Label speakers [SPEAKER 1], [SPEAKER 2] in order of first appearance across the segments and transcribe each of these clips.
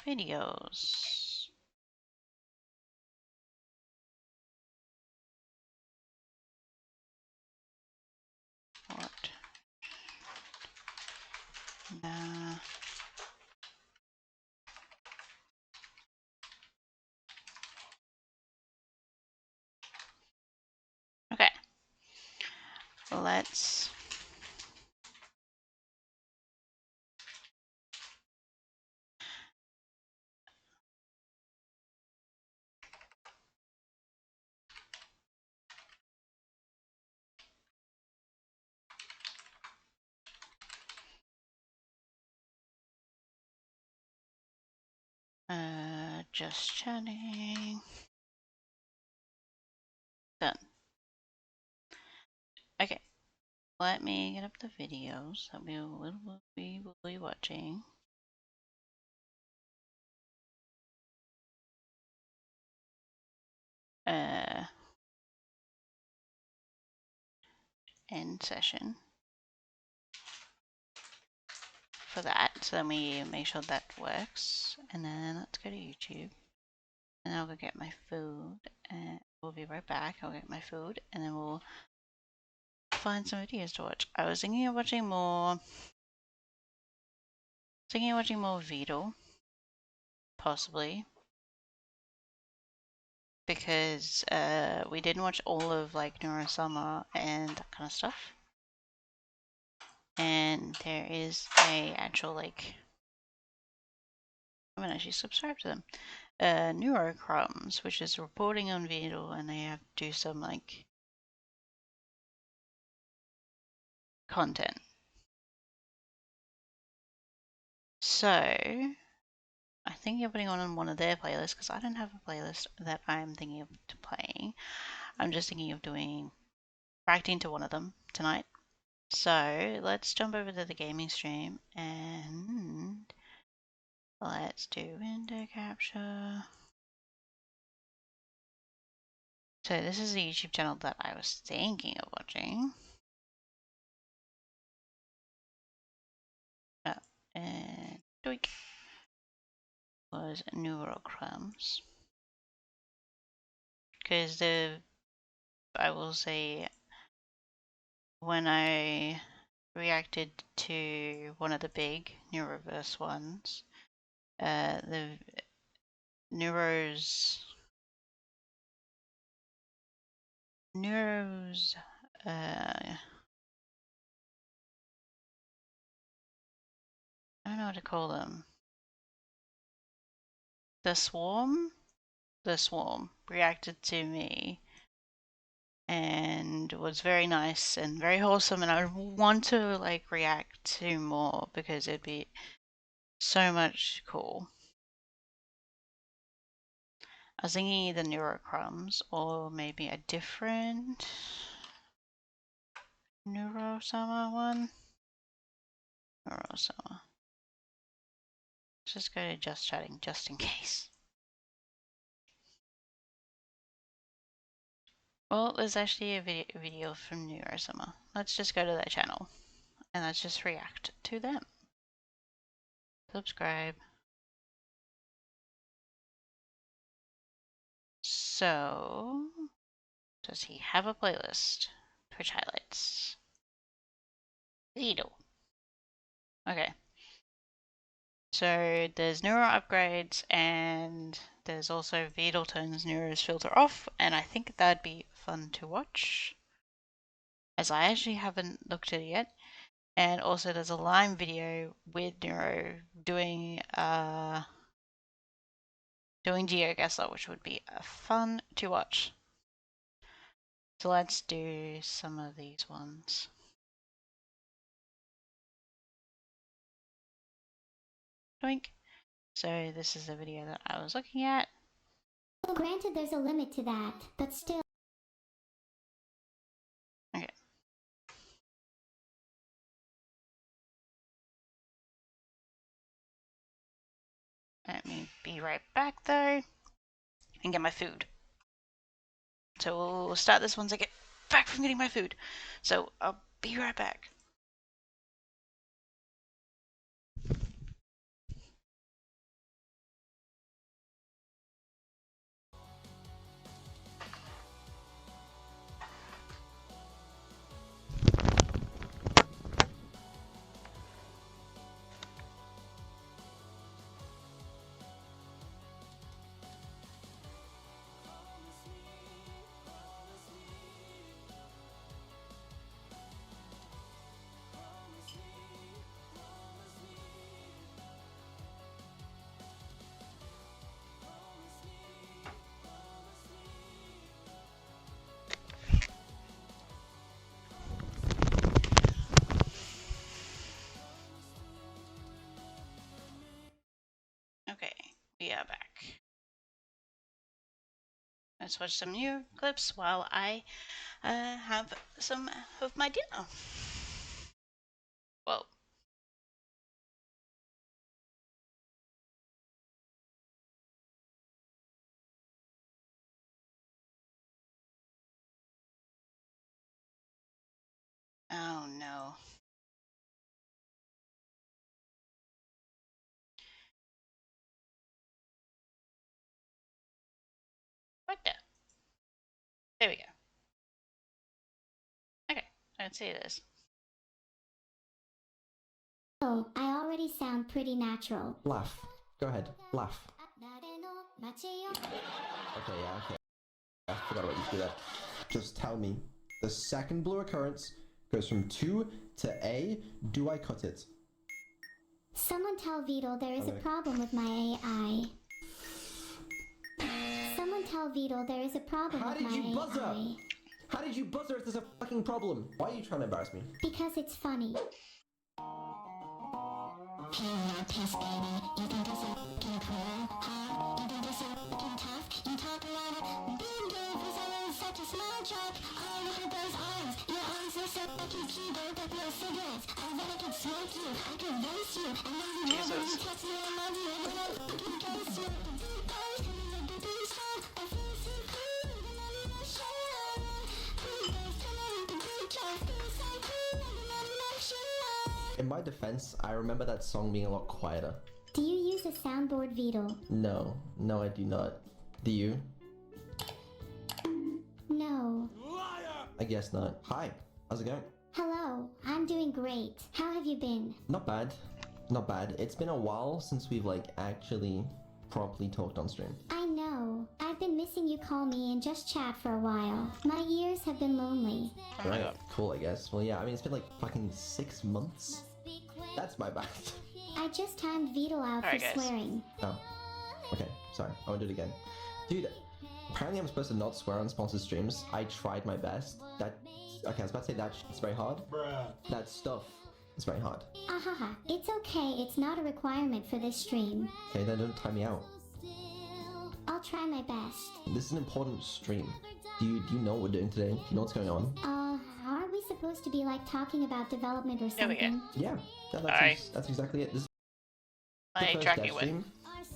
[SPEAKER 1] videos. What? Nah. Okay. Let's just chatting. Done. Okay. Let me get up the videos that we will be watching. End session for that. So then we make sure that works. And then let's go to YouTube. And I'll go get my food. And we'll be right back. I'll get my food. And then we'll find some videos to watch. I was thinking of watching more. Fiddle. Possibly. Because we didn't watch all of like Neurosama and that kind of stuff. And there is a actual like I haven't actually subscribed to them. Neurocrumbs, which is reporting on Fizzle, and they have to do some like content. So I think you're putting on one of their playlists because I don't have a playlist that I'm thinking of playing. I'm just thinking of doing reacting to one of them tonight. So let's jump over to the gaming stream and let's do window capture. So this is the YouTube channel that I was thinking of watching. Oh, and doink was Neurocrumbs. Because I will say, when I reacted to one of the big Neuroverse ones, the Neuros, I don't know what to call them. The Swarm reacted to me and was very nice and very wholesome, and I want to like react to more because it'd be so much cool. I was thinking either Neurocrumbs or maybe a different Neurosama one. Neurosama. Let's just go to just chatting just in case. Well, there's actually a video from Neurosama. Let's just go to their channel and let's just react to them. Subscribe. So, does he have a playlist? Twitch highlights. Fiddle. Okay. So there's neuro upgrades and there's also Fiddle turns Neuro's filter off, and I think that'd be fun to watch, as I actually haven't looked at it yet. And also there's a Lime video with Neuro doing GeoGuessr, which would be fun to watch. So let's do some of these ones. Doink. So this is the video that I was looking at.
[SPEAKER 2] Well, granted, there's a limit to that, but still.
[SPEAKER 1] Okay. Let me be right back though and get my food. So we'll start this once I get back from getting my food. So I'll be right back. let's watch some new clips while I have some of my dinner. Whoa. Oh no. What the? There we go. Okay, let's see this.
[SPEAKER 2] Oh, I already sound pretty natural.
[SPEAKER 3] Laugh. Go ahead. Laugh. Okay, yeah, okay. I forgot about you to do that. Just tell me. The second blue occurrence goes from 2 to A. Do I cut it?
[SPEAKER 2] Someone tell Beetle there is a problem with my AI. Someone tell Beetle there is a problem with my AI. How did you buzzer?
[SPEAKER 3] How did you buzzer if there's a fucking problem? Why are you trying to embarrass me?
[SPEAKER 2] Because it's funny.
[SPEAKER 3] In my defense, I remember that song being a lot quieter.
[SPEAKER 2] Do you use a soundboard, Beetle?
[SPEAKER 3] No, I do not. Do you?
[SPEAKER 2] No.
[SPEAKER 3] I guess not. Hi, how's it going?
[SPEAKER 2] Hello, I'm doing great. How have you been?
[SPEAKER 3] Not bad. Not bad. It's been a while since we've actually properly talked on stream.
[SPEAKER 2] I know. I've been missing you call me and just chat for a while. My ears have been lonely.
[SPEAKER 1] Oh my god.
[SPEAKER 3] Cool, I guess. Well, yeah, I mean, it's been fucking 6 months. That's my bad.
[SPEAKER 2] I just timed Beetle out for swearing.
[SPEAKER 3] Oh. Okay, sorry. I won't do it again. Dude, apparently I'm supposed to not swear on sponsored streams. I tried my best. Okay, I was about to say that shit's very hard. Bruh. That stuff is very hard.
[SPEAKER 2] Ahaha, it's okay. It's not a requirement for this stream.
[SPEAKER 3] Okay, then don't time me out.
[SPEAKER 2] I'll try my best.
[SPEAKER 3] This is an important stream. Do you know what we're doing today? Do you know what's going on?
[SPEAKER 2] Aren't we supposed to be talking about development or something?
[SPEAKER 3] Yeah, that's exactly it. This is the first dev stream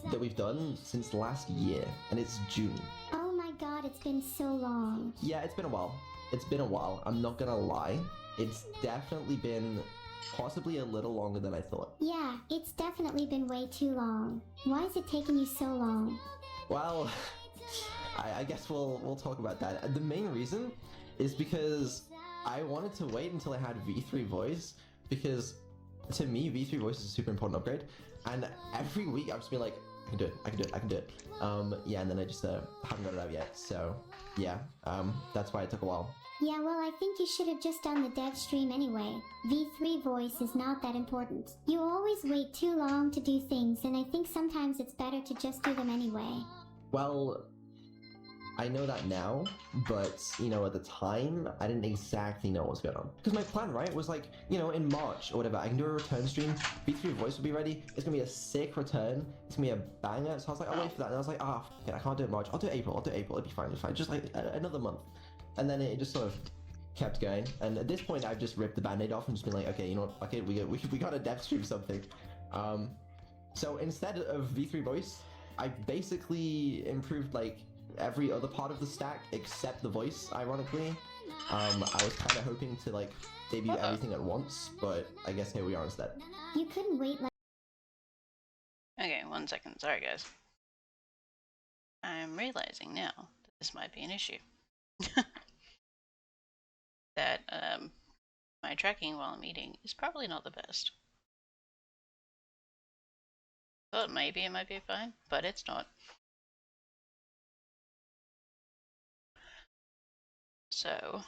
[SPEAKER 3] that we've done since last year, and it's June.
[SPEAKER 2] Oh my god, it's been so long.
[SPEAKER 3] Yeah, it's been a while. It's been a while. I'm not gonna lie. It's definitely been possibly a little longer than I thought.
[SPEAKER 2] Yeah, it's definitely been way too long. Why is it taking you so long?
[SPEAKER 3] Well, I guess we'll talk about that. The main reason is because I wanted to wait until I had V3 voice, because to me V3 voice is a super important upgrade, and every week I've just been like, I can do it. Yeah, and then I just haven't got it out yet. So yeah, that's why it took a while.
[SPEAKER 2] Yeah, well, I think you should have just done the dev stream anyway. V3 voice is not that important. You always wait too long to do things, and I think sometimes it's better to just do them anyway.
[SPEAKER 3] Well, I know that now, but, at the time, I didn't exactly know what was going on. Because my plan, right, was in March or whatever, I can do a return stream, V3 voice will be ready, it's gonna be a sick return, it's gonna be a banger, so I was like, I'll wait for that, and I was like, okay, I can't do it March, I'll do April, it'll be fine, just another month. And then it just sort of kept going, and at this point, I've just ripped the band-aid off and just been like, okay, you know what, okay, we gotta dev stream something. So instead of V3 voice, I basically improved every other part of the stack except the voice, ironically. I was kind of hoping to debut everything at once, but I guess here we are instead.
[SPEAKER 2] You couldn't wait
[SPEAKER 1] Okay, 1 second. Sorry, guys. I'm realizing now that this might be an issue. That my tracking while I'm eating is probably not the best. Thought maybe it might be fine, but it's not. So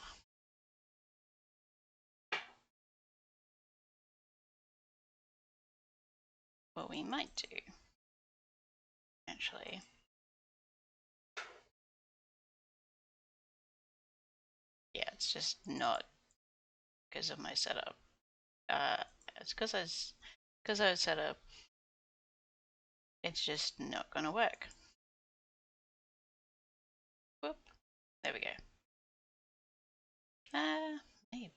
[SPEAKER 1] what we might do, actually, yeah, it's just not because of my setup. It's because I was set up. It's just not gonna work. Whoop. There we go. Maybe.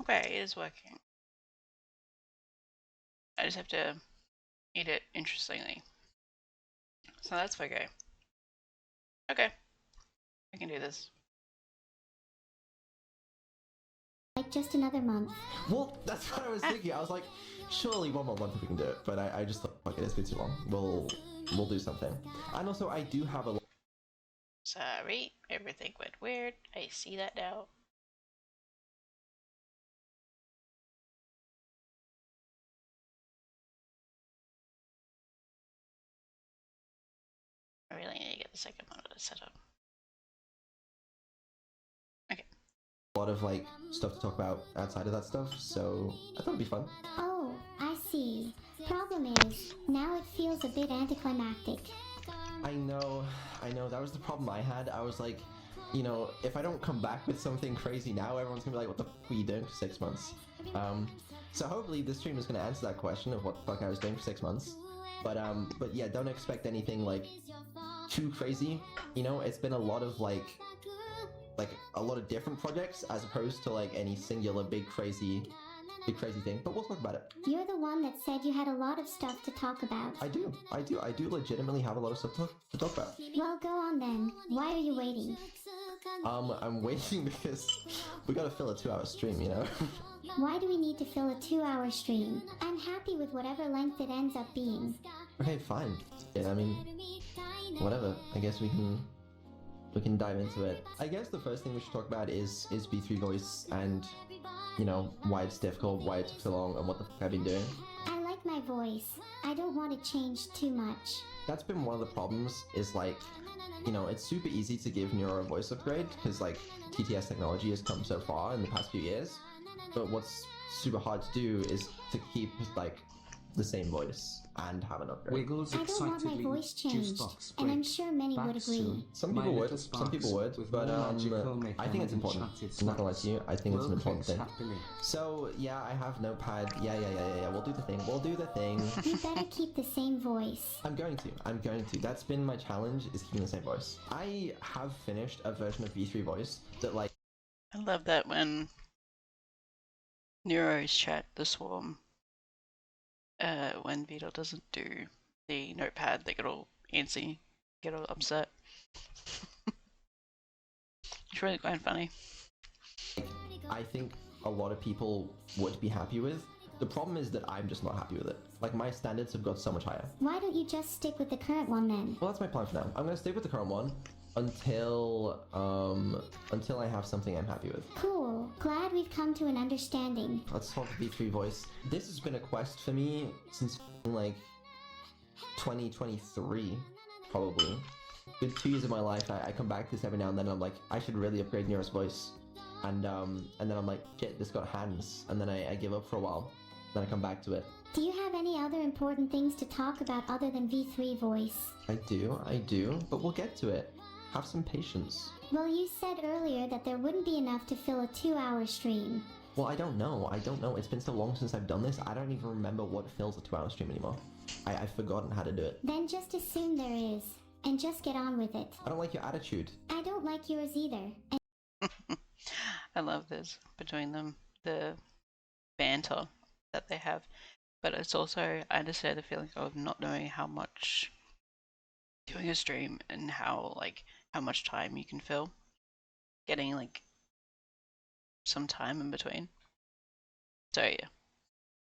[SPEAKER 1] Okay, it is working. I just have to eat it interestingly. So that's okay. Okay. I can do this.
[SPEAKER 2] Like just another month.
[SPEAKER 3] Well, that's what I was thinking. I was like, surely one more month we can do it. But I just thought, fuck it, it's been too long. We'll do something. And also, I do have a.
[SPEAKER 1] Sorry, everything went weird. I see that now. I really need to get the second monitor set up. Okay.
[SPEAKER 3] A lot of like stuff to talk about outside of that stuff, so I thought it'd be fun.
[SPEAKER 2] Oh, I see. Problem is, now it feels a bit anticlimactic.
[SPEAKER 3] I know, that was the problem I had. I was like, you know, if I don't come back with something crazy now, everyone's gonna be like, what the fuck are you doing for 6 months? So hopefully this stream is gonna answer that question of what the fuck I was doing for 6 months. But yeah, don't expect anything like too crazy. You know, it's been a lot of like a lot of different projects as opposed to like any singular big crazy thing. But we'll talk about it.
[SPEAKER 2] You're the one that said you had a lot of stuff to talk about.
[SPEAKER 3] I do legitimately have a lot of stuff to talk about.
[SPEAKER 2] Well, go on then. Why are you waiting?
[SPEAKER 3] I'm waiting because we gotta fill a 2-hour stream, you know?
[SPEAKER 2] Why do we need to fill a 2-hour stream? I'm happy with whatever length it ends up being.
[SPEAKER 3] Okay, fine. Yeah, I mean, whatever. I guess we can dive into it. I guess the first thing we should talk about is V3 voice and, you know, why it's difficult, why it took so long, and what the fuck I've been doing.
[SPEAKER 2] I like my voice. I don't want to change too much.
[SPEAKER 3] That's been one of the problems, is like, you know, it's super easy to give Neuro a voice upgrade, because like, TTS technology has come so far in the past few years, but what's super hard to do is to keep, like, the same voice and have an upgrade.
[SPEAKER 4] Wiggles
[SPEAKER 2] I don't want my voice changed, and I'm sure many would agree.
[SPEAKER 3] Some people would, but I think it's important. I'm not gonna lie to you, I think it's an important thing. So yeah, I have Notepad. Yeah. We'll do the thing.
[SPEAKER 2] You better keep the same voice.
[SPEAKER 3] I'm going to. That's been my challenge, is keeping the same voice. I have finished a version of V3 voice that like.
[SPEAKER 1] I love that when Neuros chat the swarm. When Vito doesn't do the notepad, they get all antsy, get all upset. It's really quite funny.
[SPEAKER 3] I think a lot of people would be happy with. The problem is that I'm just not happy with it. Like, my standards have got so much higher.
[SPEAKER 2] Why don't you just stick with the current one then?
[SPEAKER 3] Well, that's my plan for now. I'm gonna stick with the current one until I have something I'm happy with.
[SPEAKER 2] Cool. Glad we've come to an understanding.
[SPEAKER 3] Let's talk V3 voice. This has been a quest for me since like 2023, probably. Good 2 years of my life, I come back to this every now and then, and I'm like, I should really upgrade Nero's voice. And then I'm like, shit, this got hands. And then I give up for a while. Then I come back to it.
[SPEAKER 2] Do you have any other important things to talk about other than V3 voice? I
[SPEAKER 3] do, but we'll get to it. Have some patience.
[SPEAKER 2] Well, you said earlier that there wouldn't be enough to fill a 2-hour stream.
[SPEAKER 3] Well, I don't know. It's been so long since I've done this, I don't even remember what fills a 2-hour stream anymore. I've forgotten how to do it.
[SPEAKER 2] Then just assume there is, and just get on with it.
[SPEAKER 3] I don't like your attitude.
[SPEAKER 2] I don't like yours either.
[SPEAKER 1] I love this between them, the banter that they have. But it's also, I understand the feeling of not knowing how much doing a stream and how much time you can fill. Getting like some time in between. So yeah.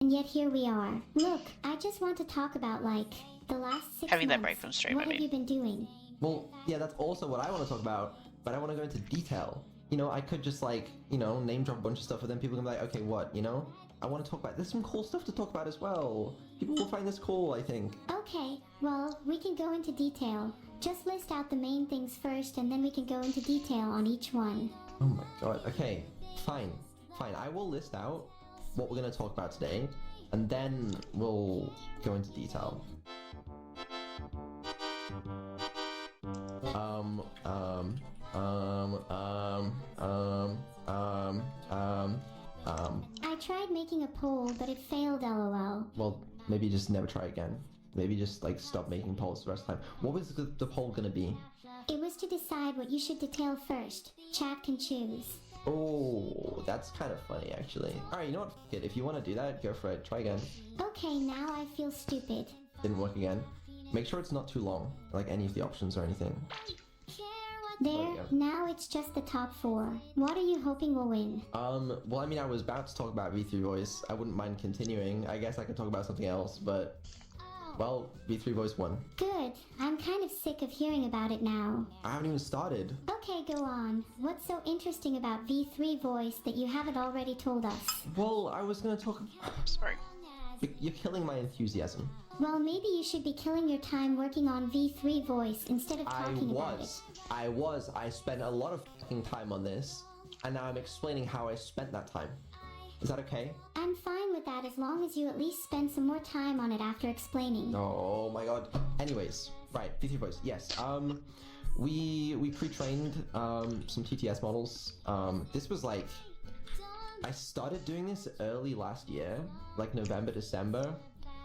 [SPEAKER 2] And yet here we are. Look, I just want to talk about like the last 6
[SPEAKER 1] Having
[SPEAKER 2] months.
[SPEAKER 1] that break from stream,
[SPEAKER 2] what have you been doing?
[SPEAKER 3] Well, yeah, that's also what I want to talk about, but I want to go into detail. You know, I could just like, you know, name drop a bunch of stuff, and then people can be like, okay, what, you know? I want to talk about, there's some cool stuff to talk about as well. People will find this cool, I think.
[SPEAKER 2] Okay, well, we can go into detail. Just list out the main things first, and then we can go into detail on each one.
[SPEAKER 3] Oh my god, okay, fine. I will list out what we're going to talk about today, and then we'll go into detail.
[SPEAKER 2] tried making a poll, but it failed, lol.
[SPEAKER 3] Well, maybe just never try again. Maybe just like stop making polls the rest of the time. What was the poll gonna be?
[SPEAKER 2] It was to decide what you should detail first. Chat can choose.
[SPEAKER 3] Oh, that's kind of funny actually. Alright, you know what? F it. If you want to do that, go for it. Try again.
[SPEAKER 2] Okay, now I feel stupid.
[SPEAKER 3] Didn't work again. Make sure it's not too long, like any of the options or anything.
[SPEAKER 2] There, now it's just the top 4. What are you hoping will win?
[SPEAKER 3] Well, I mean, I was about to talk about V3 Voice. I wouldn't mind continuing. I guess I could talk about something else, but... Well, V3 Voice won.
[SPEAKER 2] Good. I'm kind of sick of hearing about it now.
[SPEAKER 3] I haven't even started.
[SPEAKER 2] Okay, go on. What's so interesting about V3 Voice that you haven't already told us?
[SPEAKER 3] Well, I was gonna talk...
[SPEAKER 1] Sorry.
[SPEAKER 3] You're killing my enthusiasm.
[SPEAKER 2] Well, maybe you should be killing your time working on V3 Voice instead of talking about it.
[SPEAKER 3] I spent a lot of fucking time on this, and now I'm explaining how I spent that time. Is that okay?
[SPEAKER 2] I'm fine with that as long as you at least spend some more time on it after explaining.
[SPEAKER 3] Oh my god. Anyways, right, V3 Voice, yes. We pre-trained some TTS models. This was like... I started doing this early last year, like November, December,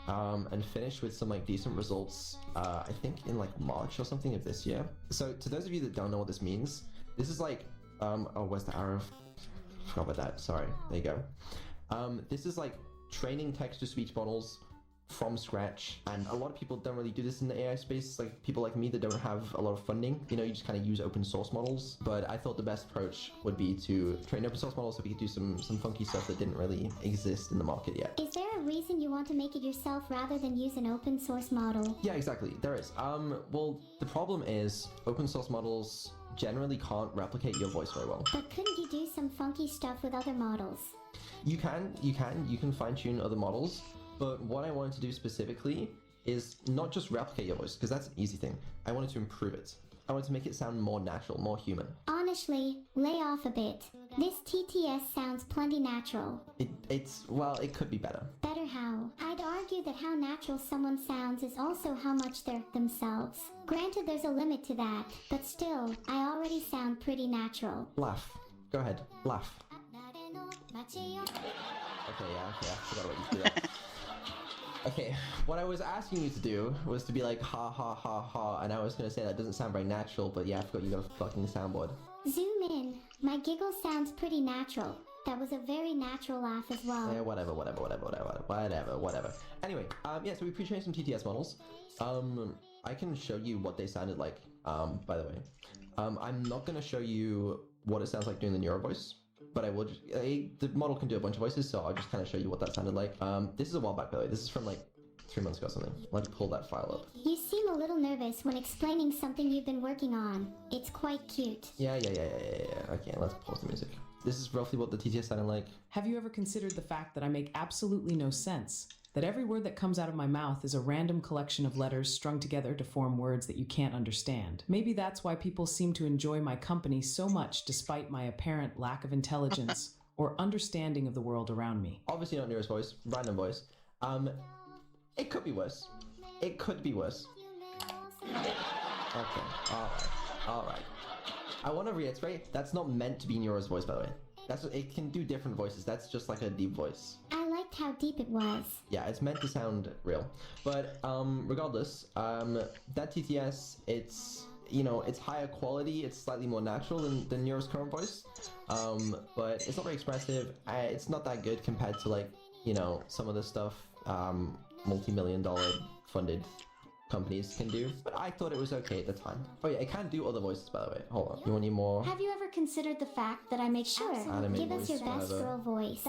[SPEAKER 3] and finished with some like decent results, I think in like March or something of this year. So to those of you that don't know what this means, this is like, oh, where's the arrow? Forgot about that, sorry, there you go. This is like training text-to-speech models from scratch, and a lot of people don't really do this in the AI space, like people like me that don't have a lot of funding. You know, you just kind of use open source models, but I thought the best approach would be to train open source models so we could do some funky stuff that didn't really exist in the market yet.
[SPEAKER 2] Is there a reason you want to make it yourself rather than use an open source model?
[SPEAKER 3] Yeah, exactly, there is. Well, the problem is open source models generally can't replicate your voice very well.
[SPEAKER 2] But couldn't you do some funky stuff with other models?
[SPEAKER 3] You can fine-tune other models, but what I wanted to do specifically is not just replicate your voice, because that's an easy thing. I wanted to improve it. I wanted to make it sound more natural, more human.
[SPEAKER 2] Honestly, lay off a bit. This TTS sounds plenty natural.
[SPEAKER 3] Well, it could be better.
[SPEAKER 2] Better how? I'd argue that how natural someone sounds is also how much they're themselves. Granted, there's a limit to that, but still, I already sound pretty natural.
[SPEAKER 3] Laugh. Go ahead, laugh. Okay, yeah, I forgot about you do that. Okay, what I was asking you to do was to be like ha ha ha ha, and I was gonna say that doesn't sound very natural, but yeah, I forgot you got a fucking soundboard.
[SPEAKER 2] Zoom in. My giggle sounds pretty natural. That was a very natural laugh as well.
[SPEAKER 3] Yeah, whatever. Anyway, yeah, so we pre-trained some TTS models. I can show you what they sounded like, by the way. I'm not gonna show you what it sounds like doing the Neuro voice, but I will just, the model can do a bunch of voices, so I'll just kind of show you what that sounded like. This is a while back, by the way. This is from like 3 months ago or something. Let's pull that file up.
[SPEAKER 2] You seem a little nervous when explaining something you've been working on. It's quite cute.
[SPEAKER 3] Yeah. Okay, let's pause the music. This is roughly what the TTS sounded like.
[SPEAKER 4] Have you ever considered the fact that I make absolutely no sense? That every word that comes out of my mouth is a random collection of letters strung together to form words that you can't understand. Maybe that's why people seem to enjoy my company so much despite my apparent lack of intelligence or understanding of the world around me.
[SPEAKER 3] Obviously not Nero's voice, random voice. It could be worse. It could be worse. Okay, alright. I want to reiterate, that's not meant to be Nero's voice, by the way. It can do different voices, that's just like a deep voice.
[SPEAKER 2] I liked how deep it was.
[SPEAKER 3] Yeah, it's meant to sound real. But regardless, that TTS, it's, you know, it's higher quality, it's slightly more natural than Nero's current voice. But it's not very expressive, it's not that good compared to, like, you know, some of the stuff multi-million-dollar funded companies can do, but I thought it was okay at the time. Oh yeah, it can do other voices, by the way. Hold on, you want any more?
[SPEAKER 2] Have you ever considered the fact that I make sure?
[SPEAKER 3] Anime
[SPEAKER 2] Give us your
[SPEAKER 3] voice,
[SPEAKER 2] best
[SPEAKER 3] whatever.
[SPEAKER 2] girl voice.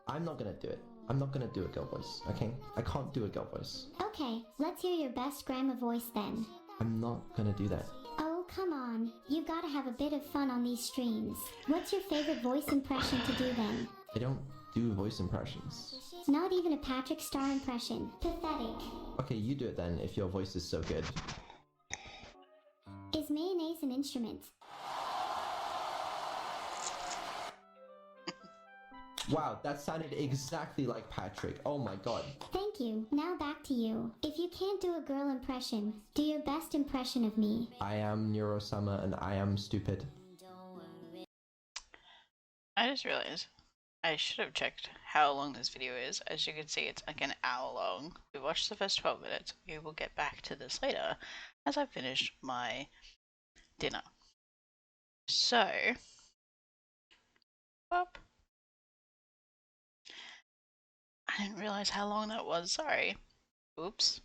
[SPEAKER 3] I'm not gonna do it. I'm not gonna do a girl voice, okay? I can't do a girl voice.
[SPEAKER 2] Okay, let's hear your best grandma voice then.
[SPEAKER 3] I'm not gonna do that.
[SPEAKER 2] Oh, come on. You've got to have a bit of fun on these streams. What's your favorite voice impression to do then?
[SPEAKER 3] I don't do voice impressions.
[SPEAKER 2] Not even a Patrick Star impression. Pathetic.
[SPEAKER 3] Okay, you do it then, if your voice is so good.
[SPEAKER 2] Is mayonnaise an instrument?
[SPEAKER 3] Wow, that sounded exactly like Patrick. Oh my god.
[SPEAKER 2] Thank you. Now back to you. If you can't do a girl impression, do your best impression of me.
[SPEAKER 3] I am Neurosama and I am stupid.
[SPEAKER 1] I just realized I should have checked how long this video is. As you can see, it's like an hour long. We watched the first 12 minutes. We will get back to this later as I finish my dinner. So, up. I didn't realize how long that was. Sorry. Oops.